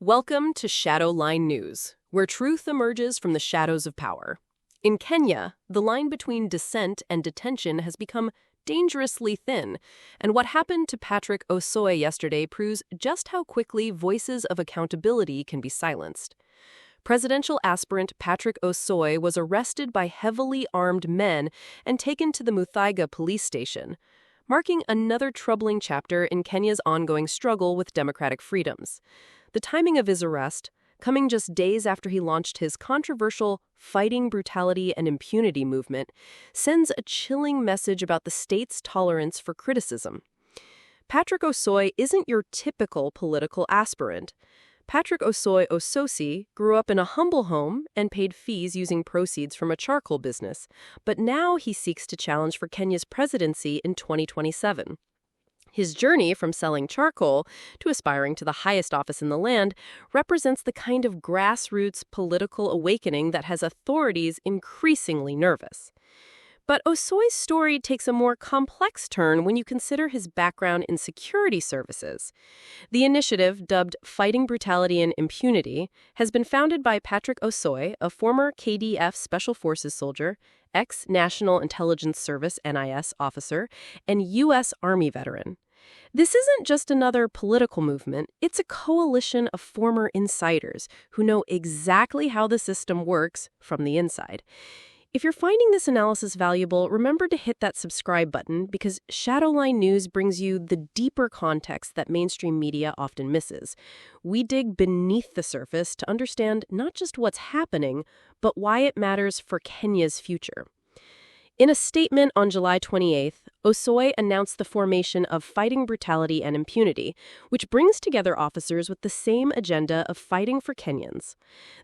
Welcome to Shadowline News, where truth emerges from the shadows of power. In Kenya, the line between dissent and detention has become dangerously thin, and what happened to Patrick Osoi yesterday proves just how quickly voices of accountability can be silenced. Presidential aspirant Patrick Osoi was arrested by heavily armed men and taken to the Muthaiga police station, marking another troubling chapter in Kenya's ongoing struggle with democratic freedoms. The timing of his arrest, coming just days after he launched his controversial Fighting Brutality and Impunity movement, sends a chilling message about the state's tolerance for criticism. Patrick Osoi isn't your typical political aspirant. Patrick Osoi Ososi grew up in a humble home and paid fees using proceeds from a charcoal business, but now he seeks to challenge for Kenya's presidency in 2027. His journey from selling charcoal to aspiring to the highest office in the land represents the kind of grassroots political awakening that has authorities increasingly nervous. But Osoy's story takes a more complex turn when you consider his background in security services. The initiative, dubbed Fighting Brutality and Impunity, has been founded by Patrick Osoi, a former KDF Special Forces soldier, ex-National Intelligence Service (NIS) officer, and U.S. Army veteran. This isn't just another political movement, it's a coalition of former insiders who know exactly how the system works from the inside. If you're finding this analysis valuable, remember to hit that subscribe button because Shadowline News brings you the deeper context that mainstream media often misses. We dig beneath the surface to understand not just what's happening, but why it matters for Kenya's future. In a statement on July 28th, Osoi announced the formation of Fighting Brutality and Impunity, which brings together officers with the same agenda of fighting for Kenyans.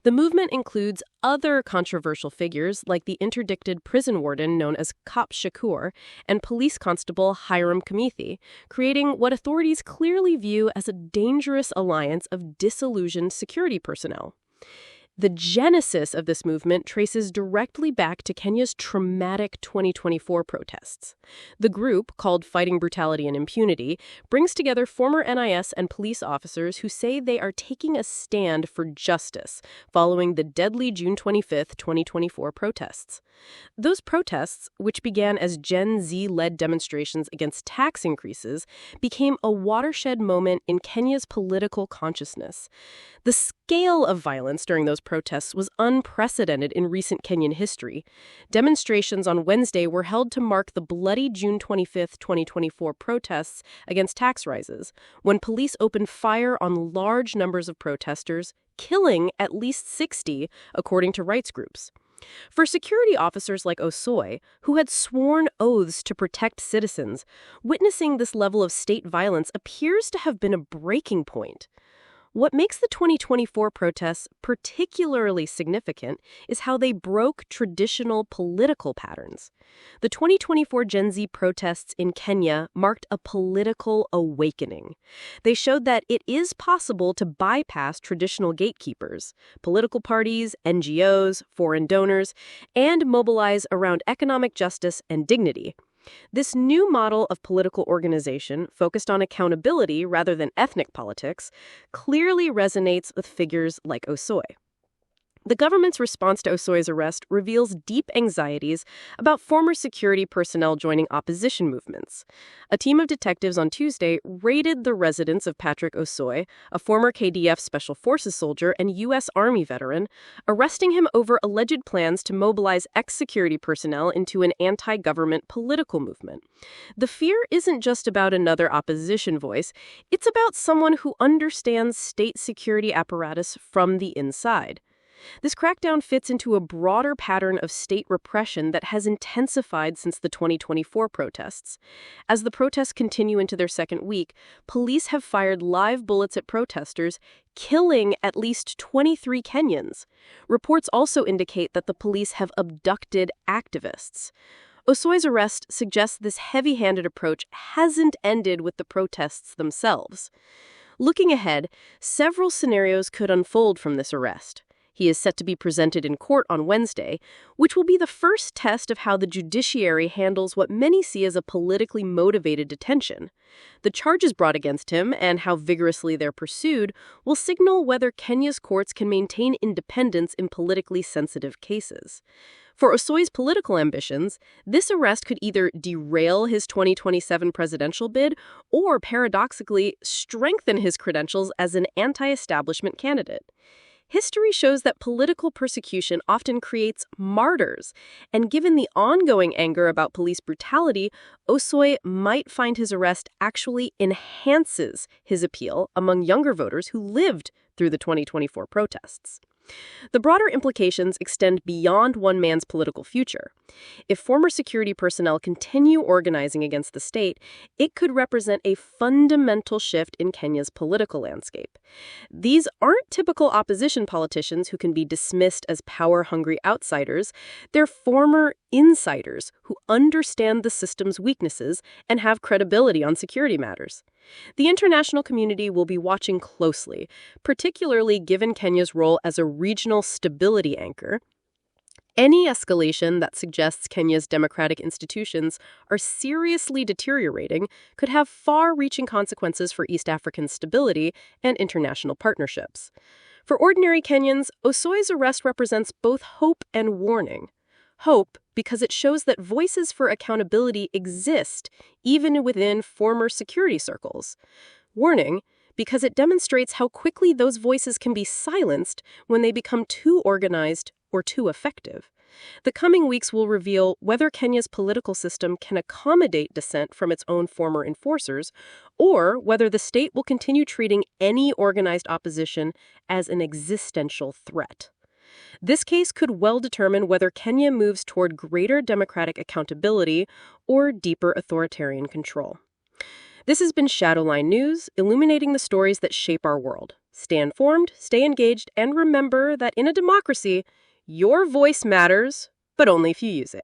The movement includes other controversial figures like the interdicted prison warden known as Cop Shakur and police constable Hiram Kamithi, creating what authorities clearly view as a dangerous alliance of disillusioned security personnel. The genesis of this movement traces directly back to Kenya's traumatic 2024 protests. The group, called Fighting Brutality and Impunity, brings together former NIS and police officers who say they are taking a stand for justice following the deadly June 25, 2024 protests. Those protests, which began as Gen Z-led demonstrations against tax increases, became a watershed moment in Kenya's political consciousness. The scale of violence during those protests was unprecedented in recent Kenyan history. Demonstrations on Wednesday were held to mark the bloody June 25, 2024 protests against tax rises, when police opened fire on large numbers of protesters, killing at least 60, according to rights groups. For security officers like Osoi, who had sworn oaths to protect citizens, witnessing this level of state violence appears to have been a breaking point. What makes the 2024 protests particularly significant is how they broke traditional political patterns. The 2024 Gen Z protests in Kenya marked a political awakening. They showed that it is possible to bypass traditional gatekeepers, political parties, NGOs, foreign donors, and mobilize around economic justice and dignity. This new model of political organization, focused on accountability rather than ethnic politics, clearly resonates with figures like Osoi. The government's response to Osoi's arrest reveals deep anxieties about former security personnel joining opposition movements. A team of detectives on Tuesday raided the residence of Patrick Osoi, a former KDF Special Forces soldier and U.S. Army veteran, arresting him over alleged plans to mobilize ex-security personnel into an anti-government political movement. The fear isn't just about another opposition voice, it's about someone who understands state security apparatus from the inside. This crackdown fits into a broader pattern of state repression that has intensified since the 2024 protests. As the protests continue into their second week, police have fired live bullets at protesters, killing at least 23 Kenyans. Reports also indicate that the police have abducted activists. Osoi's arrest suggests this heavy-handed approach hasn't ended with the protests themselves. Looking ahead, several scenarios could unfold from this arrest. He is set to be presented in court on Wednesday, which will be the first test of how the judiciary handles what many see as a politically motivated detention. The charges brought against him and how vigorously they're pursued will signal whether Kenya's courts can maintain independence in politically sensitive cases. For Osoy's political ambitions, this arrest could either derail his 2027 presidential bid or, paradoxically, strengthen his credentials as an anti-establishment candidate. History shows that political persecution often creates martyrs, and given the ongoing anger about police brutality, Osoy might find his arrest actually enhances his appeal among younger voters who lived through the 2024 protests. The broader implications extend beyond one man's political future. If former security personnel continue organizing against the state, it could represent a fundamental shift in Kenya's political landscape. These aren't typical opposition politicians who can be dismissed as power-hungry outsiders. They're former insiders who understand the system's weaknesses and have credibility on security matters. The international community will be watching closely, particularly given Kenya's role as a regional stability anchor. Any escalation that suggests Kenya's democratic institutions are seriously deteriorating could have far-reaching consequences for East African stability and international partnerships. For ordinary Kenyans, Osoy's arrest represents both hope and warning. Hope, because it shows that voices for accountability exist, even within former security circles. Warning, because it demonstrates how quickly those voices can be silenced when they become too organized or too effective. The coming weeks will reveal whether Kenya's political system can accommodate dissent from its own former enforcers, or whether the state will continue treating any organized opposition as an existential threat. This case could well determine whether Kenya moves toward greater democratic accountability or deeper authoritarian control. This has been Shadowline News, illuminating the stories that shape our world. Stay informed, stay engaged, and remember that in a democracy, your voice matters, but only if you use it.